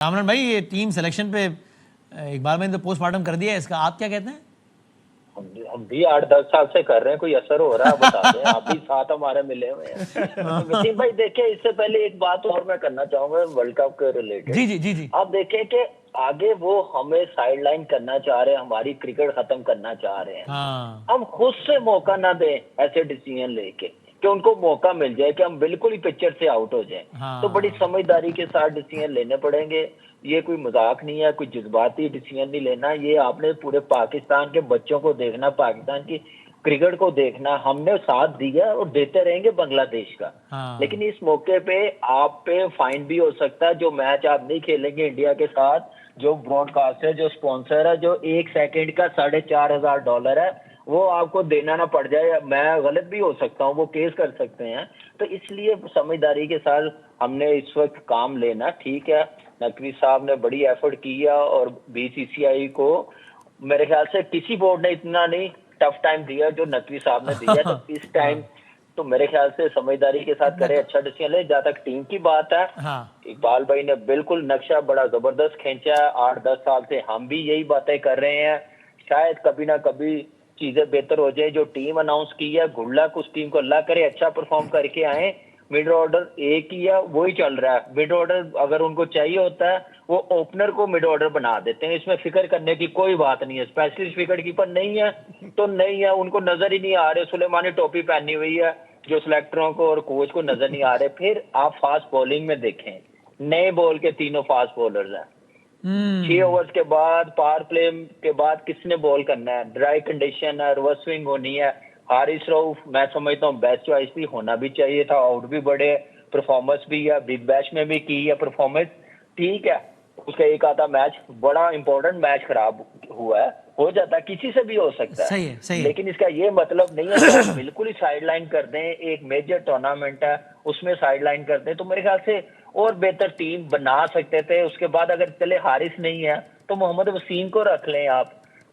کامران بھائی یہ team selection پہ اقبال بھائی نے تو پوسٹ مارٹم کر دیا ہے، اس کا آپ کیا کہتے ہیں؟ ہم بھی 8-10 سال سے کر رہے ہیں، کوئی اثر ہو رہا ہے بتا دیں، آپ بھی ساتھ ہمارے ملے ہوئے ہیں۔ وسیم بھائی دیکھیں، اس سے پہلے ایک بات اور میں کرنا چاہوں گا ورلڈ کپ کے ریلیٹڈ۔ جی جی جی جی آپ دیکھیں کہ آگے وہ ہمیں سائڈ لائن کرنا چاہ رہے ہیں، ہماری کرکٹ ختم کرنا چاہ رہے ہیں، ہاں ہم خود سے موقع نہ دیں ایسے ڈیسیژن لے کے کہ ان کو موقع مل جائے کہ ہم بالکل ہی پکچر سے آؤٹ ہو جائیں، تو بڑی سمجھداری کے ساتھ ڈیسیژن لینے پڑیں گے۔ یہ کوئی مذاق نہیں ہے، کوئی جذباتی ڈیسیژن نہیں لینا، یہ آپ نے پورے پاکستان کے بچوں کو دیکھنا، پاکستان کی کرکٹ کو دیکھنا، ہم نے ساتھ دیا اور دیتے رہیں گے بنگلہ دیش کا، لیکن اس موقع پہ آپ پہ فائن بھی ہو سکتا ہے۔ جو میچ آپ نہیں کھیلیں گے انڈیا کے ساتھ، جو براڈ کاسٹ ہے، جو اسپانسر ہے، جو 1 سیکنڈ کا $4,500 ہے، وہ آپ کو دینا نہ پڑ جائے، میں غلط بھی ہو سکتا ہوں، وہ کیس کر سکتے ہیں۔ تو اس لیے سمجھداری کے ساتھ ہم نے اس وقت کام لینا۔ ٹھیک ہے، نقوی صاحب نے بڑی ایفرٹ کیا اور BCCI کو میرے خیال سے کسی بورڈ نے اتنا نہیں ٹف ٹائم دیا جو نقوی صاحب نے دیا، تو اس ٹائم تو میرے خیال سے سمجھداری کے ساتھ کرے، اچھا ڈیسیژن لے۔ جہاں تک ٹیم کی بات ہے، اقبال بھائی نے بالکل نقشہ بڑا زبردست کھینچا ہے، 8-10 سال سے ہم بھی یہی باتیں کر رہے ہیں، شاید کبھی نہ کبھی چیزیں بہتر ہو جائیں۔ جو ٹیم اناؤنس کی ہے، گڈ لک اس ٹیم کو، اللہ کرے اچھا پرفارم کر کے آئیں۔ مڈ آرڈر ایک ہی ہے، وہی چل رہا ہے۔ مڈ آرڈر اگر ان کو چاہیے ہوتا ہے وہ اوپنر کو مڈ آرڈر بنا دیتے ہیں، اس میں فکر کرنے کی کوئی بات نہیں ہے۔ اسپیشلسٹ وکٹ کیپر نہیں ہے تو نہیں ہے، ان کو نظر ہی نہیں آ رہے، سلیمانی ٹوپی پہنی ہوئی ہے جو سلیکٹروں کو اور کوچ کو نظر نہیں آ رہے۔ پھر آپ فاسٹ بولنگ میں دیکھیں، نئے بول کے تینوں فاسٹ بولرز ہیں۔ 6 اوورز کے بعد پاور پلے کے بعد کس نے بال کرنا ہے؟ ڈرائی کنڈیشن ہے، ریورس سوئنگ ہونی ہے۔ حارث رؤف میں سمجھتا ہوں بیسٹ چوائس بھی ہونا بھی چاہیے تھا، آؤٹ بھی بڑے، پرفارمنس بھی ہے، بگ بیش میں بھی کی ہے پرفارمنس۔ ٹھیک ہے، اس کا ایک آدھا میچ بڑا امپورٹنٹ میچ خراب ہوا ہے، ہو جاتا ہے، کسی سے بھی ہو سکتا ہے، لیکن اس کا یہ مطلب نہیں ہے کہ آپ بالکل ہی سائڈ لائن کر دیں۔ ایک میجر ٹورنامنٹ ہے، اس میں سائڈ لائن کر دیں، تو میرے خیال سے اور بہتر ٹیم بنا سکتے تھے۔ اس کے بعد اگر چلے حارث نہیں ہے تو محمد وسیم کو رکھ لیں آپ،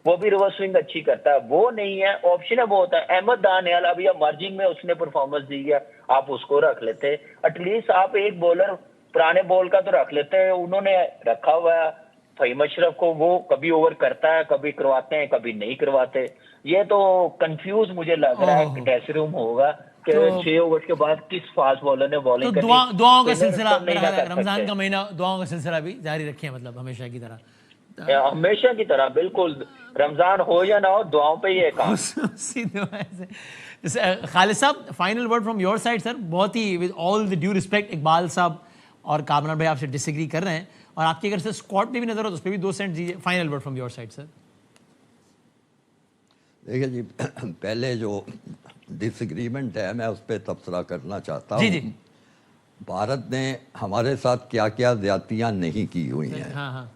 وہ بھی ریورس سوئنگ اچھی کرتا ہے۔ وہ نہیں ہے، آپشن ہے بہت ہے۔ احمد دانیال ابھی مرجنگ میں اس نے پرفارمنس دی ہے، آپ اس کو رکھ لیتے۔ ایٹ لیسٹ آپ ایک بولر پرانے بول کا تو رکھ لیتے، انہوں نے رکھا ہوا ہے فہیم اشرف کو، وہ کبھی اوور کرتا ہے، کبھی کرواتے ہیں، کبھی نہیں کرواتے۔ یہ تو کنفیوز مجھے لگ رہا ہے کہ ڈریسنگ روم ہوگا کہ 6 اوور کے بعد کس فاسٹ بالر نے بالنگ کرنی۔ دعاؤں کا سلسلہ، رمضان کا مہینہ، دعاؤں کا سلسلہ بھی جاری رکھیں، مطلب ہمیشہ کی طرح، ہمیشہ کی طرح بالکل، رمضان ہو یا نہ ہو دعاؤں پہ یہ کام۔ خالد صاحب، final word from your side sir. بہت ہی with all the due respect, Iqbal صاحب اور کامران بھائی آپ سے ڈس ایگری کر رہے ہیں، اور آپ کی اگر سے اسکواڈ پہ بھی نظر ہو تو اس پہ بھی 2 سینٹ دیجیے۔ Final word from your side sir. دیکھیں جی، پہلے جو ڈس ایگریمنٹ ہے میں اس پہ تبصرہ کرنا چاہتا ہوں۔ جی جی، بھارت نے ہمارے ساتھ کیا کیا زیادتیاں نہیں کی ہوئی ہیں۔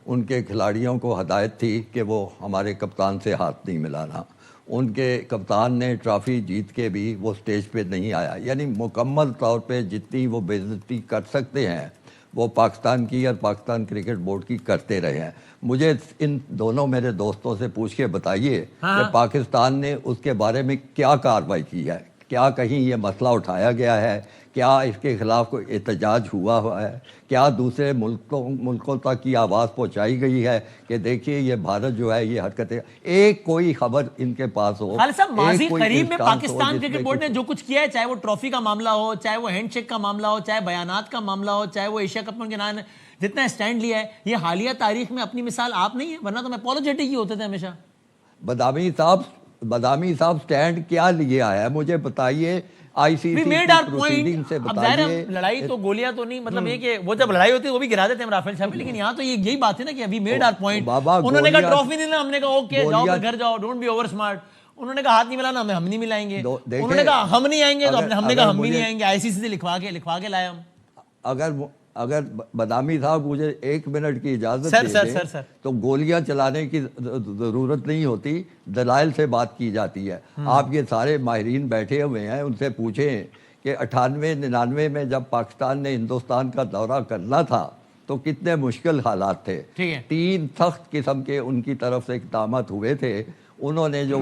ان کے کھلاڑیوں کو ہدایت تھی کہ وہ ہمارے کپتان سے ہاتھ نہیں ملانا، ان کے کپتان نے ٹرافی جیت کے بھی وہ سٹیج پہ نہیں آیا، یعنی مکمل طور پہ جتنی وہ بے عزتی کر سکتے ہیں وہ پاکستان کی اور پاکستان کرکٹ بورڈ کی کرتے رہے ہیں۔ مجھے ان دونوں میرے دوستوں سے پوچھ کے بتائیے کہ پاکستان نے اس کے بارے میں کیا کارروائی کی ہے، کیا کہیں یہ مسئلہ اٹھایا گیا ہے، کیا اس کے خلاف کوئی احتجاج ہوا ہے، کیا دوسرے ملکوں تک کی آواز پہنچائی گئی ہے کہ دیکھیے یہ بھارت جو ہے یہ حرکتیں، ایک کوئی خبر ان کے پاس ہو؟ خالد صاحب، ماضی قریب میں پاکستان کرکٹ بورڈ نے جو کچھ کیا ہے، چاہے وہ ٹرافی کا معاملہ ہو، چاہے وہ ہینڈ شیک کا معاملہ ہو، چاہے بیانات کا معاملہ ہو، چاہے وہ ایشیا کپ میں کے نام جتنا اسٹینڈ لیا ہے، یہ حالیہ تاریخ میں اپنی مثال آپ نہیں ہے، ورنہ تو میں اپولوجیٹک ہی ہوتے تھے ہمیشہ۔ بدامی صاحب سٹینڈ کیا لیے آیا ہے مجھے بتائیے، آئی سی سی پروسیڈنگ سے بتائیے۔ لڑائی تو گولیاں تو نہیں، مطلب یہ کہ وہ جب لڑائی ہوتی ہے وہ بھی گرا دیتے ہیں رافیل صاحب، لیکن یہاں تو یہی بات ہے نا کہ ابھی میڈ آر پوائنٹ۔ انہوں نے کہا ٹرافی نہیں لینا، ہم نے کہا اوکے جاؤ پھر گھر جاؤ، ڈونٹ بی اوور اسمارٹ۔ انہوں نے کہا ہاتھ نہیں ملانا، ہم نہیں ملائیں گے۔ انہوں نے کہا ہم نہیں آئیں گے، تو ہم نے کہا ہم بھی نہیں آئیں گے، آئی سی سی سے لکھوا کے لائے ہم۔ اگر بدامی صاحب مجھے 1 منٹ کی اجازت دے دیں تو گولیاں چلانے کی ضرورت نہیں ہوتی، دلائل سے بات کی جاتی ہے۔ آپ یہ سارے ماہرین بیٹھے ہوئے ہیں، ان سے پوچھیں کہ 98-99 میں جب پاکستان نے ہندوستان کا دورہ کرنا تھا تو کتنے مشکل حالات تھے، 3 سخت قسم کے ان کی طرف سے اقدامات ہوئے تھے۔ انہوں نے جو